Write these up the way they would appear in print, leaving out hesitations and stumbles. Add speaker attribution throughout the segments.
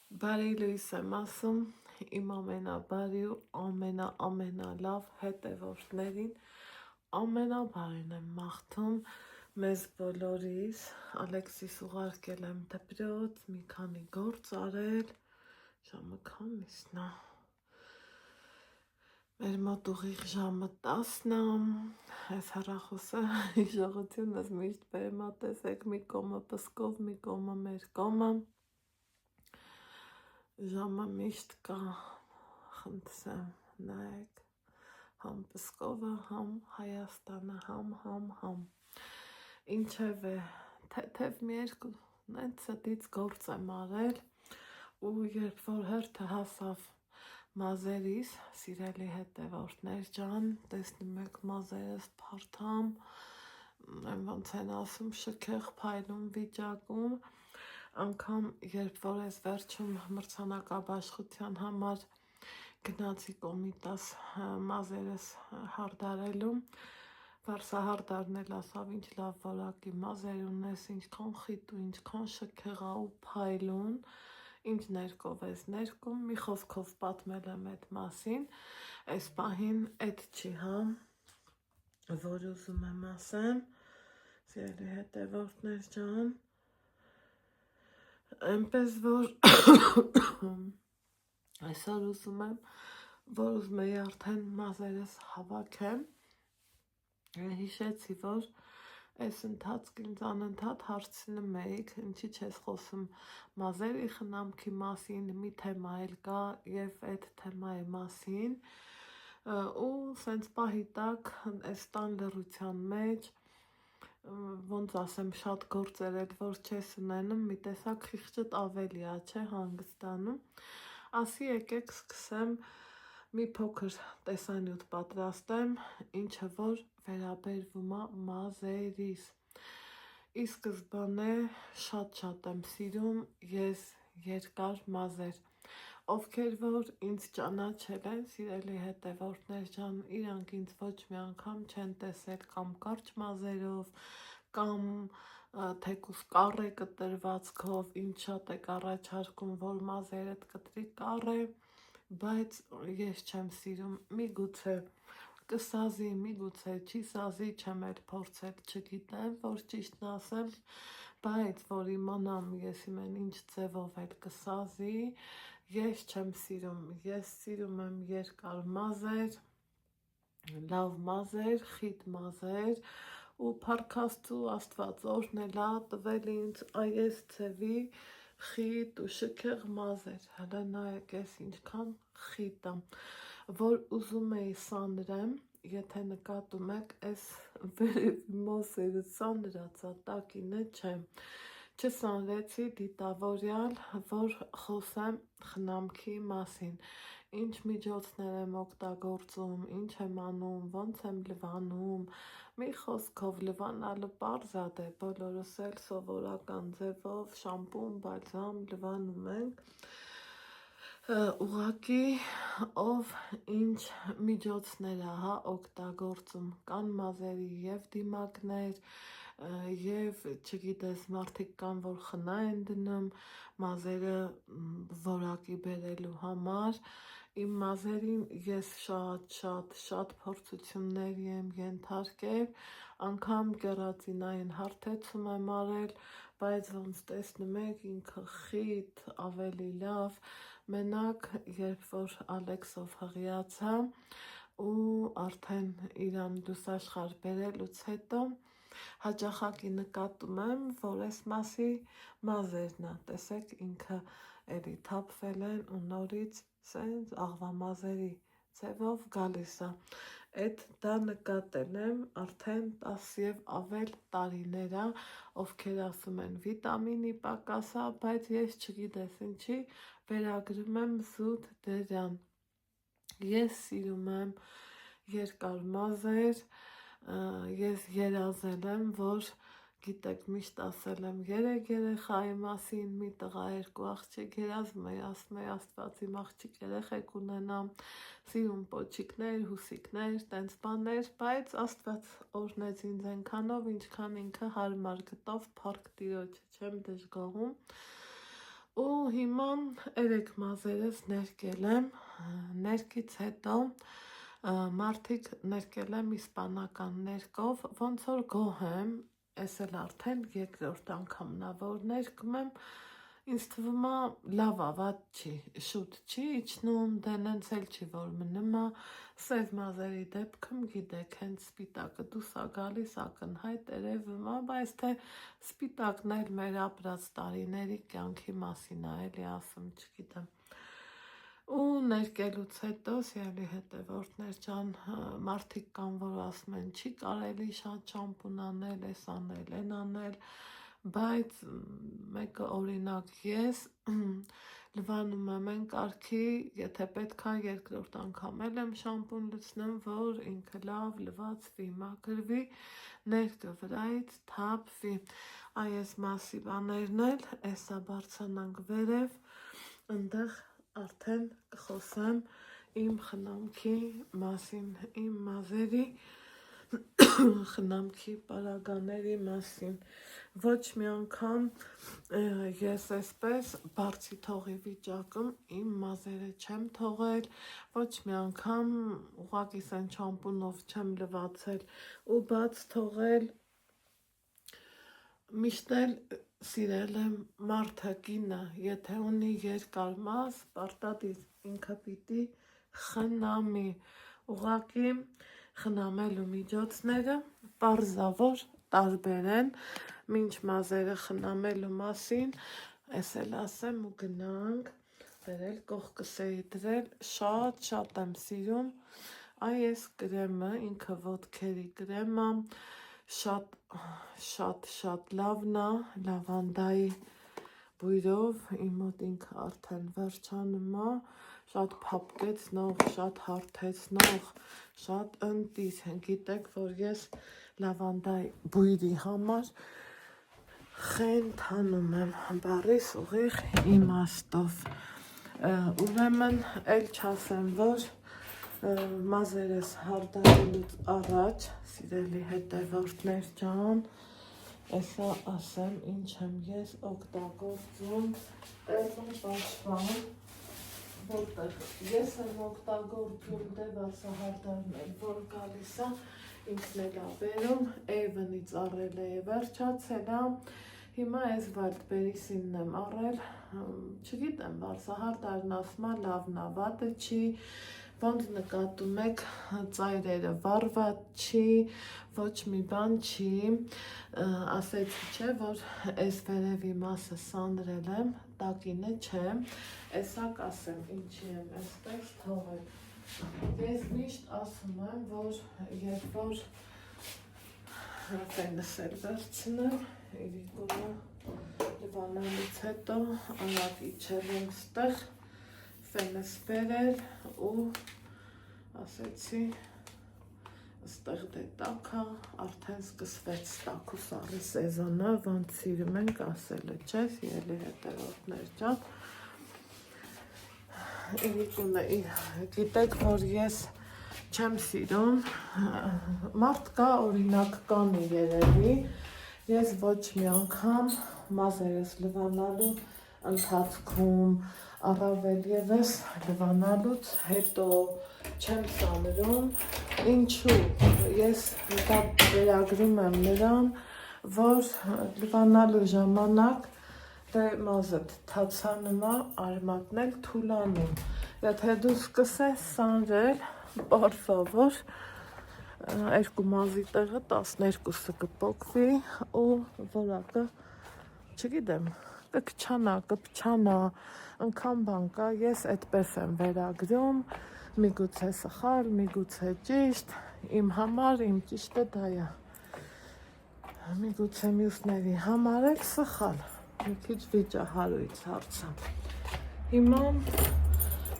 Speaker 1: Բարի լույս եմ ասում իմ ամենաբարի ու ամենալավ հետևորդներին, ամենաբարին եմ մաղթում մեզ բոլորիս, Ալեքսիս ուղարկել եմ դպրոց, մի քանի գործ արել, ժամը քանիսն է, մեր մոտ ուղիղ ժամը 10-ն է, այս հեռախոսը հիշողությունս միշտ բերեմ տեսեք, մի կողմը Պսկով, մի կողմը մեր կողմը, ժամը միշտ կա, խնդրեմ, նայեք, համ Պսկովը, համ Հայաստանը, համ, ինչև է, թեթև մի երկու, նենց ստից գործ եմ արել, ու երբ որ հերթը հասավ մազերիս, սիրելի հետևորդներ ջան, տեսնում եք մազերս փարթամ, ոնց են ասում, շքեղ փայլուն վիճակում, անգամ երբ որ ես վերջում մրցանակաբաշխության համար գնացի Կոմիտաս մազերս հարդարելու, վարսահարդարն էլ ասավ ինչ լավ որակի մազեր ունես, ինչքան խիտ ու ինչքան շքեղ ու փայլուն, ինչ ներկով ես ներկում, մի խոսքով պատմել եմ այդ մասին, այս պահին էդ չի, հա, որ ուզում եմ ասեմ, սիրելի հետևորդներ ջան, այնպես որ այսօր ուզում եմ, որ ուզում էի արդեն մազերս հավաքեմ, հիշեցի, որ այս ընթացքին անընդհատ հարցնում էիք, ինչի չես խոսում մազերի խնամքի մասին, մի թեմա էլ կա և այդ թեմայի մասին, ու սենց պահի տակ, այս տան լռության մեջ, ոնց ասեմ, շատ գործեր էլ որ չես ունենում, մի տեսակ խիղճդ ավելի է, չէ, հանգստանում, ասի եկեք սկսեմ մի փոքր տեսանյութ պատրաստեմ, ինչը որ վերաբերվում է մազերիս, ի սկզբանե շատ եմ սիրում ես երկար մազեր, ովքեր որ ինձ ճանաչել են, սիրելի հետևորդներ ջան, իրանք ինձ ոչ մի անգամ չեն տեսել կամ կարճ մազերով, կամ թեկուզ կառե կտրվածքով, ինչ շատ եք առաջարկում, որ մազերդ կտրի կառե, բայց ես չեմ սիրում, միգուցե կսազի, միգուցե չի սազի, չեմ էլ փորձել, չգիտեմ, որ ճիշտն ասեմ, բայց որ իմանամ ես իմեն ինչ ձևով էլ կսազի, ես չեմ սիրում, ես սիրում եմ երկար մազեր, լավ մազեր, խիտ մազեր, ու փառքաստու Աստված օրհնել է տվել ինձ այս ձևի խիտ ու շքեղ մազեր, հələ նայեք ես ինչքան խիտ է, որ ուզում էի սանրեմ, եթե նկատում եք, այս վերևի մազերը սանրացա, տակինը չեմ, չսանրեցի դիտավորյալ, որ խոսեմ խնամքի մասին, ինչ միջոցներ եմ օգտագործում, ինչ եմ անում, ոնց եմ լվանում, մի խոսքով լվանալը պարզ է դե, բոլորս էլ սովորական ձևով շամպուն, բալզամ լվանում ենք, ուղղակի ով ինչ միջոցներ է օգտագործում, կան մազերի և դիմակներ, և չգիտես մարդիկ կան, որ խնա են դնում մազերը որակի բերելու համար, իմ մազերին ես շատ փորձությունների եմ ենթարկել, անգամ կերատինային հարթեցում եմ արել, բայց ոնց տեսնում եք ինքը խիտ, ավելի լավ, մենակ երբ որ Ալեքսով հղիացա ու արդեն իրան լուսաշխարհ բերելուց հետո հաճախակի նկատում եմ, որ այս մասի մազերն է, տեսեք ինքը էլի թափվել են ու նորից սենց աղվամազերի ձևով գալիս է, այդ դա նկատել եմ արդեն 10 և ավել տարիներ է, ովքեր ասում են վիտամինի պակաս է, բայց ես չգիտես ինչի վերագրում եմ զուտ դրան, ես սիրում եմ երկար մազեր, ես երազել եմ, որ գիտեք միշտ ասել եմ 3 երեխայի մասին, մի տղա 2 աղջիկ, երազում էի, ասում էի Աստված իմ աղջիկ երեխեք ունենամ, սիրում պոչիկներ, հուսիկներ, տենց բաներ, բայց Աստված օրհնեց ինձ այնքանով, ինչքան ինքը հարմար գտավ, փառք Տիրոջը, չեմ դժգոհում, ու հիմա երեք մազերս ներկել եմ, ներկից հետո մարդիկ ներկել եմ իսպանական ներկով, ոնց որ գոհ եմ, ես էլ արդեն երկրորդ անգամն ա որ ներկում եմ, ինձ թվում ա լավ ա, վատ չի, շուտ չի իջնում, դե նենց էլ չի որ մնում ա, սև մազերի դեպքում գիտեք, հենց սպիտակը դուրս ա գալիս ակնհայտ երևում ա, բայց թե սպիտակն էլ մեր ապրած տարիների կյանքի մասին ա, էլի ասում, չգիտեմ։ Ու ներկելուց հետո սիրելի հետևորդներ ջան, մարդիկ կան, որ ասում են չի կարելի շատ շամպուն անել, էս անել, են անել, բայց մեկը օրինակ ես լվանում եմ են կարգի, եթե պետք ա երկրորդ անգամ էլ եմ շամպուն լցնում, որ ինքը լավ լվացվի, մաքրվի, ներկը վրայից թափվի, այս մասի բաներն էլ, էսա բարձրանանք վերև, ընդեղ արդեն կխոսեմ իմ խնամքի մասին, իմ մազերի խնամքի պարագաների մասին, ոչ մի անգամ ես այսպես բարձի թողի վիճակում իմ մազերը չեմ թողել, ոչ մի անգամ ուղղակի սեն շամպունով չեմ լվացել ու բաց թողել, միշտ էլ սիրել եմ մարդը կինը, եթե ունի երկար մազ, պարտադիր ինքը պիտի խնամի, ուղղակի խնամելու միջոցները պարզավոր տարբեր են, մինչ մազերը խնամելու մասին, ես էլ ասեմ ու գնանք, վերել կողքս էի դրել, շատ եմ սիրում, այս կրեմը, ինքը ոտքերի կրեմ ա, շատ լավն ա, լավանդայի բույրով, իմ մոտ ինքը արդեն վերջանում ա, շատ փափկեցնող, շատ հարթեցնող, շատ ընտիր, գիտեք, որ ես լավանդայի բույրի համար խենթանում եմ, բառիս ուղիղ իմաստով, ուրեմն էլ չասեմ, որ մազերս հարդարելուց առաջ, սիրելի հետևորդներ ջան, էսա ասեմ, ինչ եմ ես օգտագործում տեղում պաշվան, որտեղ ես եմ օգտագործում դեվասահարդարն էլ, որ գալիս ա, ինքն էլ ա բերում, Avon-ից առել է վերջացել ա, հիմա ես Wildberries-ինն եմ առել, չգիտեմ, վարսահարդարն ասում ա լավն ա, վատը չի, ոնց նկատում եք ծայրերը վառված չի, ոչ մի բան չի, ասեցի չէ, որ այս վերևի մասը սանրել եմ, տակինը չէ, էսա կասեմ ինչի եմ այսպես թողել, ես միշտ ասում եմ, որ երբ որ ֆենս էլ վերցնեմ, իրիկունը լվանալուց հետո արագ իջել եմ ստեղ, ֆենս բերել ու ասեցի ստեղ դե տակա, արդեն սկսվեց տաք ու սառի սեզոնը, ոնց սիրում ենք ասելը, չէ, սիրելի հետևորդներ ջան, իրիկունը գիտեք, որ ես չեմ սիրում, մարդ կա օրինակ կանի երևի, ես ոչ մի անգամ մազերս լվանալու ընթացքում առավել ևս լվանալուց հետո չեմ սանրում, ինչու, ես դա վերագրում եմ նրան, որ լվանալու ժամանակ դե մազդ թացանում ա, արմատն էլ թուլանում, եթե դու սկսես սանրել, բարվավոր, երկու մազի տեղը 12-ը կպոկվի ու որակը, չգիտեմ, կփչանա, անգամ բան կա, ես այդպես եմ վերագրում, միգուցե սխալ, միգուցե ճիշտ, իմ համար, իմ ճիշտը դա է, միգուցե մյուսների համար էլ սխալ, մի քիչ վիճահարույց հարցը, հիմա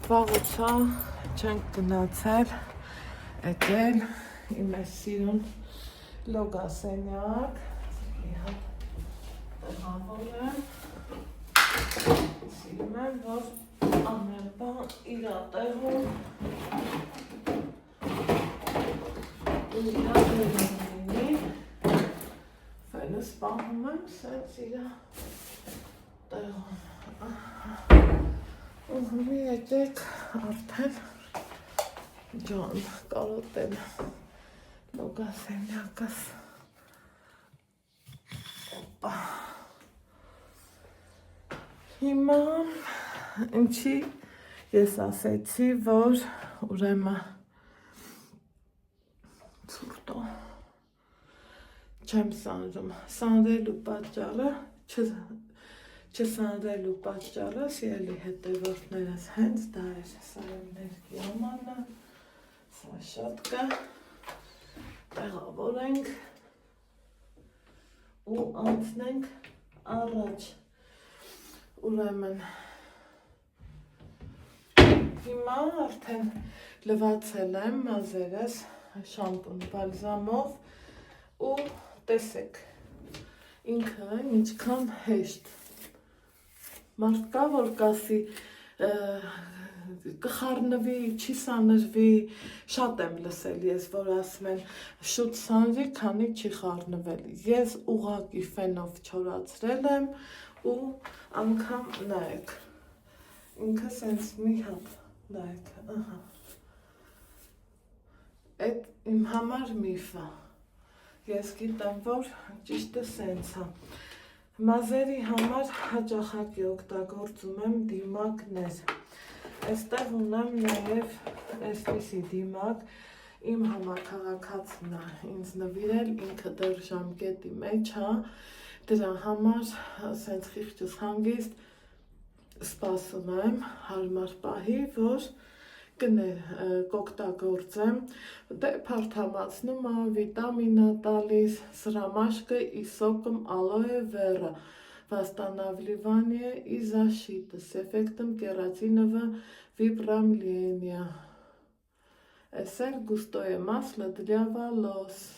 Speaker 1: վաղուցա չենք գնացել, եկել, իմ ես սիրուն լոգասենյակ, մի հատ տեղավոր եմ, սիրում եմ, որ ամեն բան իրա տեղում իրա տեղում լինի, ֆենս պահում եմ, սենց իրա տեղում, Ուղղի եկեք արդեն ջան կարոտել լոգասենյակս հիմա ինչի ես ասեցի, որ ուրեմն ցուրտո չեմ սանրում սանրելու պատճառը չսանրելու պատճառը սիրելի հետևորդներս հենց դա էր սա էներգիա մանա սա շատ կա տեղավորենք ու անցնենք առաջ ուրեմն հիմա արդեն լվացել եմ մազերս շամպուն բալզամով ու տեսեք ինքը ինչքան հեշտ մարդ կա, որ կասի կխառնվի, չի սանրվի, շատ եմ լսել ես, որ ասում են շուտ սանրի, քանի չի խառնվել։ Ես ուղղակի ֆենով չորացրել եմ ու անգամ նայեք, ինքը սենց մի հատ, նայեք, ահա, այդ իմ համար միֆ է, ես գիտեմ, որ ճիշտը սենց է։ Մազերի համար հաճախակի օգտագործում եմ դիմակներ, այստեղ ունեմ նաև այսպիսի դիմակ, իմ համաքաղաքացին է ինձ նվիրել, ինքը դեռ ժամկետի մեջ է, դրա համար սենց խիղճս հանգիստ սպասում եմ հարմար պահի, որ կօգտագործեմ, դե փարթամացնում է, վիտամին է տալիս, սրամաշկը и соком алоэ вера, восстанавливание и защита с эффектом кератинового выпрямления. Эссель густое масло для волос.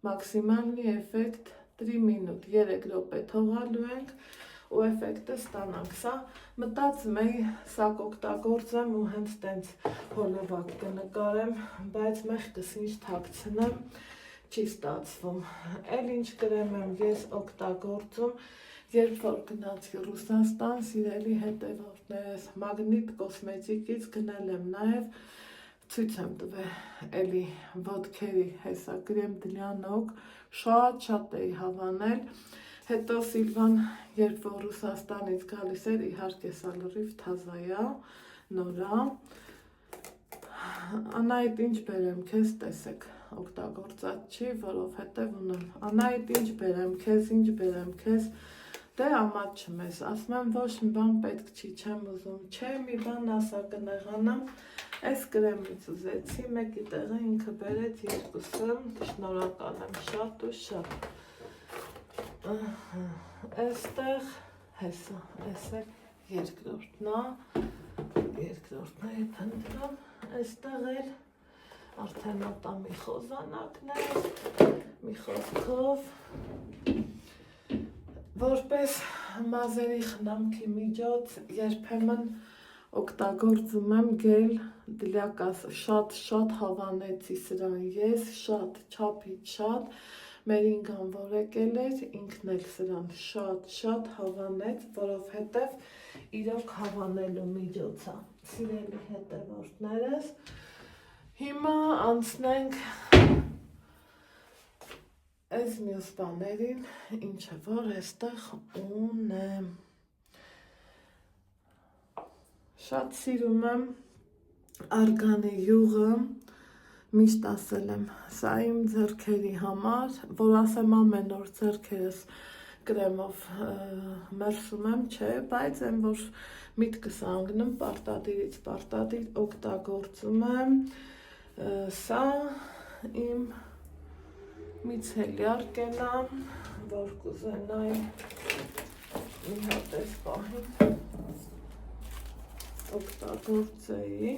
Speaker 1: Максимальный эффект 3 минут. 3 րոպե թողալու ենք ու էֆեկտը ստանանք, սա մտածում էի, սա կօգտագործեմ ու հենց տենց հոլովակ կնկարեմ, բայց մեղքս ինչ թաքցնեմ, չի ստացվում, էլ ինչ կրեմ եմ ես օգտագործում, երբ որ գնացի Ռուսաստան, սիրելի հետևորդներս, Մագնիտ կոսմետիկից գնել եմ նաև, ցույց եմ տվել էլի ոտքերի հեսա կրեմ դլյա նոկ, շատ էի հավանել, հետո Սիլվան, երբ որ Ռուսաստանից գալիս էր, իհարկե սա լրիվ թազայա, նորա, Անայդ ինչ բերեմ քեզ, տեսեք, օգտագործած չի, որովհետև ունեմ, Անայդ ինչ բերեմ քեզ, դե ամադ չմես, ասում եմ ոչ մի բան պետք չի, չեմ ուզում, չէ մի բան ասա կնեղանամ, այս կրեմից ուզեցի, մեկի տեղը ինքը բերեց երկուսը, շնորհակալ եմ շատ ու շատ, այստեղ հեսա, այս է երկրորդն է եթե ընտրամ, այստեղ էլ արդեն ոտա մի խոզանակներ, մի խոսքով, որպես մազերի խնամքի միջոց երբեմն օգտագործում եմ գել դլյակաս, շատ հավանեցի սրան ես, չափից շատ, մեր ինգան որ եկել էր, ինքն էլ սրան շատ հավանեց, որովհետև իրոք հավանելու միջոց է, սիրելի հետևորդներս, հիմա անցնենք այս մյուս բաներին, ինչը որ այստեղ ունեմ, շատ սիրում եմ արգանի յուղը, միշտ ասել եմ, սա իմ ձեռքերի համար, որ ասեմ ամեն օր ձեռքերս կրեմով մերսում եմ, չէ, բայց եմ, որ միտքս անգնում, պարտադիրից պարտադիր օգտագործում եմ, սա իմ միցելյար կենամ, որ կուզենայի մի հատ այս պահին օգտագործեի,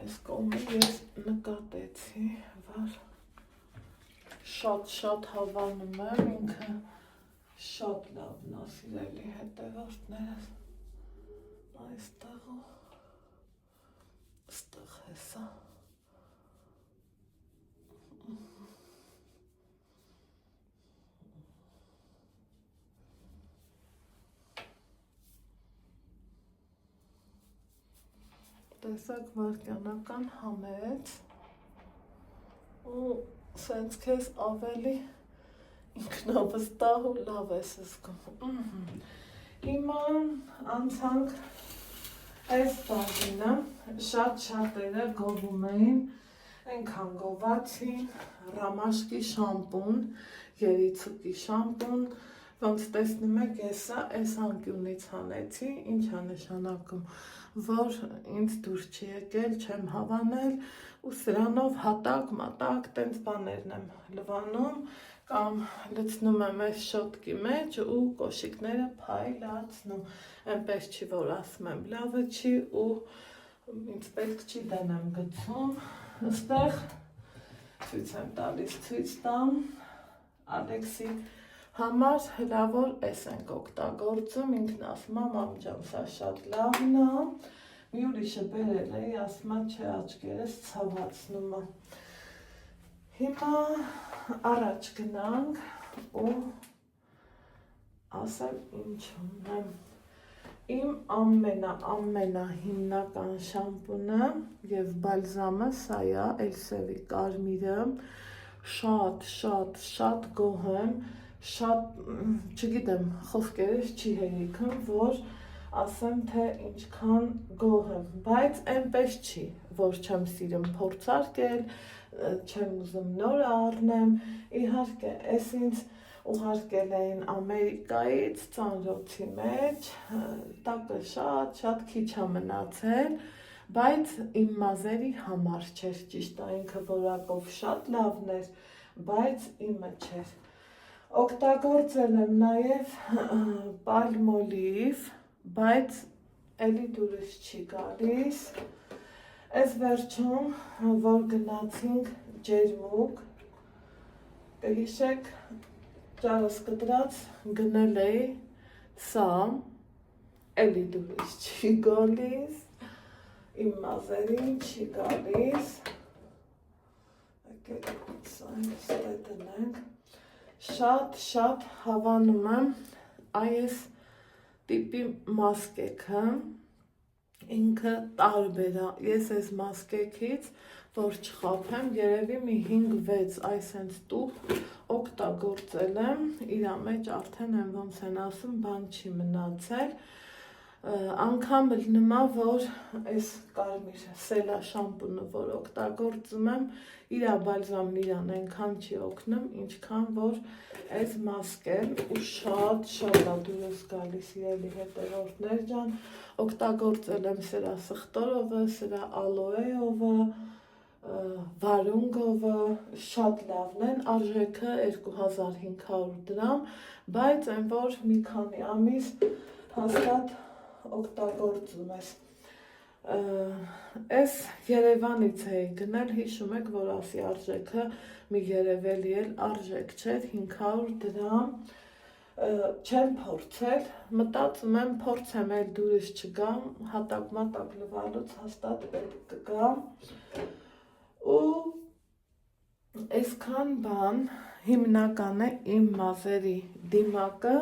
Speaker 1: այս կողմը ես նկատեցի, որ շատ հավանում եմ, ինքը շատ լավն է, սիրելի հետևորդներս, այստեղ ու ստեղ հեսա, տեսակ վարքյանական համեց ու սենց քեզ ավելի ինքնավստահ ու լավ ես զգում։ Հիմա անցանք այս բաժինը, շատ շատերը գովում էին, այնքան գովացին, ռամաշկի շամպուն, երիցուկի շամպուն, ոնց տեսնում եք եսա այս անկյունից հանեցի, ինչ է նշանակում, որ ինձ դուր չի եկել, չեմ հավանել ու սրանով հատակ, մատակ, տենց բաներն եմ լվանում կամ լցնում եմ այս շոտկի մեջ ու կոշիկները փայլացնում, այնպես չի, որ ասում եմ լավը չի ու ինձ պետք չի դեմ եմ գցում, ստեղ ցույց եմ տալիս, ցույց տամ, Ալեքսի համար հրավոր էս ենք օգտագործում, ինքն ասում է մամ ջան, սա շատ լավն է, մի ուրիշը բերել էի, ասում է չէ աչքերս ցավացնում է։ Հիմա առաջ գնանք ու ասեմ ինչ ունեմ։ Իմ ամենա հիմնական շամպունը և բալզամը սա է, Էլսևի կարմիրը, շատ գոհ եմ, շատ, չգիտեմ, խոսքերս չի հերիքում, որ ասեմ, թե ինչքան գոհ եմ, բայց այնպես չի, որ չեմ սիրում փորձարկել, չեմ ուզում նոր առնեմ, իհարկե, այս ինձ ուղարկել էին Ամերիկայից, ծանրոցի մեջ, տակը շատ քիչ է մնացել, բայց իմ մազերի համար չէր, ճիշտ է, ինքը որակով շատ լավն էր, բայց իմը չէր։ Օգտագործել եմ նաև պալմոլիվ, բայց էլի դուրս չի գալիս։ Այս վերջում, որ գնացինք ջերմուկ, կհիշեք, ճարս կտրած գնել էի սա, էլի դուրս չի գալիս, իմ մազերին չի գալիս, սա ինձ դնենք, շատ հավանում եմ այս տիպի մասկեքը, ինքը տարբեր է, ես այս մասկեքից, որ չխափեմ, երևի մի 5-6 այսենց տուփ օգտագործել եմ, իրա մեջ արդեն եմ ոնց են ասում, բան չի մնացել, անգամ լնում է, որ այս կարմիր սելա շամպունը, որ օգտագործում եմ, իրա բալզամն իրան այնքան չի օգնում, ինչքան որ այս մասկեն ու շատ է դուրս գալիս իրելի հետևորդներ ջան, օգտագործել եմ սրա սխտորովը, սրա ալոեովը, վարունգովը, շատ լավն են, արժեքը 2500 դրամ, բայց այն որ մի քանի ամիս հաստատ օգտագործում ես։ Այս Երևանից էի գնել, հիշում եք, որ ասի արժեքը մի երևելի էլ արժեք չէր, 500 դրամ, չեմ փորձել, մտածում եմ փորձեմ էլ դուրս չգամ, հատակ-մատակ լվալուց հաստատ պետք կգա ու այսքան բան հիմնական է իմ մազերի դիմակը,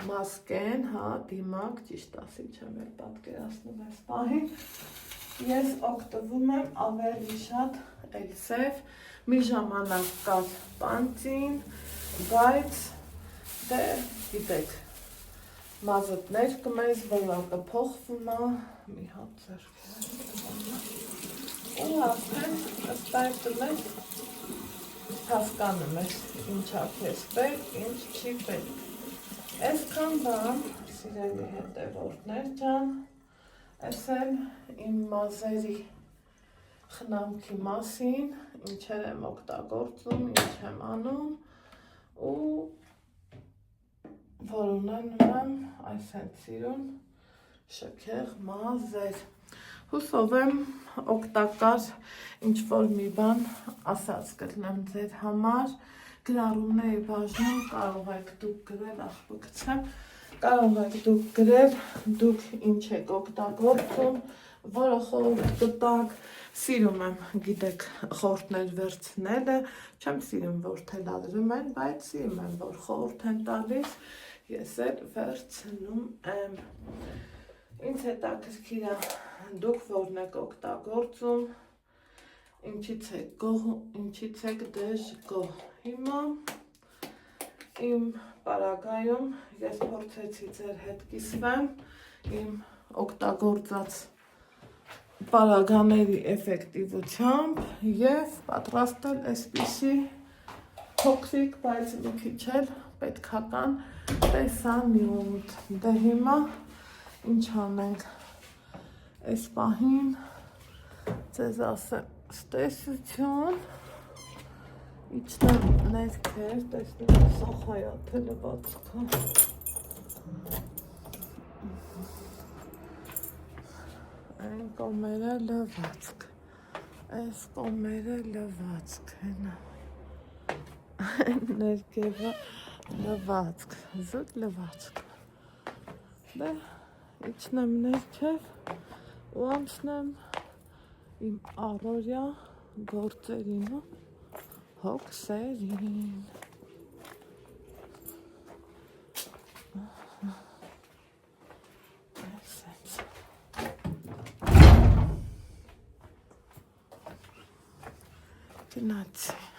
Speaker 1: մասկեն, հա, դիմակ, ճիշտ ասի չեմ էլ պատկերացնում այս պահին, ես օգտվում եմ ավելի շատ Էլսև, մի ժամանակ կար պանծին, բայց դե գիտեք, մազըտներ կմեզ, որակը փոխվում է, մի հատ ձեռք ու արդեն ըստ այդմ ես հասկանում ես ինչա քեզ պետք, ինչ չի պետք։ Այսքան բան, սիրելի հետևորդներ ջան, այս էլ իմ մազերի խնամքի մասին, ինչեր եմ օգտագործում, ինչ եմ անում ու որ ունենում եմ այսենց սիրուն շքեղ մազեր։ Հուսով եմ օգտակար ինչ-որ մի բան ասած կլինեմ ձեր համար, գրառումների բաժնում կարող եք դուք գրել, աղբը գցեմ, կարող եք դուք գրել, դուք ինչ եք օգտագործում, որը խորհուրդ կտակ, սիրում եմ, գիտեք, խորհուրդներ վերցնելը, չեմ սիրում, որ թելադրում են, բայց սիրում եմ, որ խորհուրդ են տալիս, ես էլ վերցնում եմ։ Ինձ հետաքրքիր է դուք որն եք օգտագործում, ինչից եք դեժ գոհ։ Հիմա իմ պարագայում ես փորձեցի ձեր հետ կիսվեմ իմ օգտագործած պարագաների էֆեկտիվությամբ և պատրաստել այսպիսի փոքրիկ, բայց մի քիչ էլ պետքական տեսանյութ։ Դե հիմա ինչ անենք, այս պահին ձեզ ասեմ ստեսություն, իջնեմ ներքեր, տեսնեմ սոխայա թե լվացքը։ Այն կոմերը լվացք, այս կոմերը լվացք, այն ներքևը լվացք, զուտ լվացք։ Դե իջնեմ ներքև ու անցնեմ իմ առօրյա գործերին ու հոգսերին։ Այսպես։ Գնացի։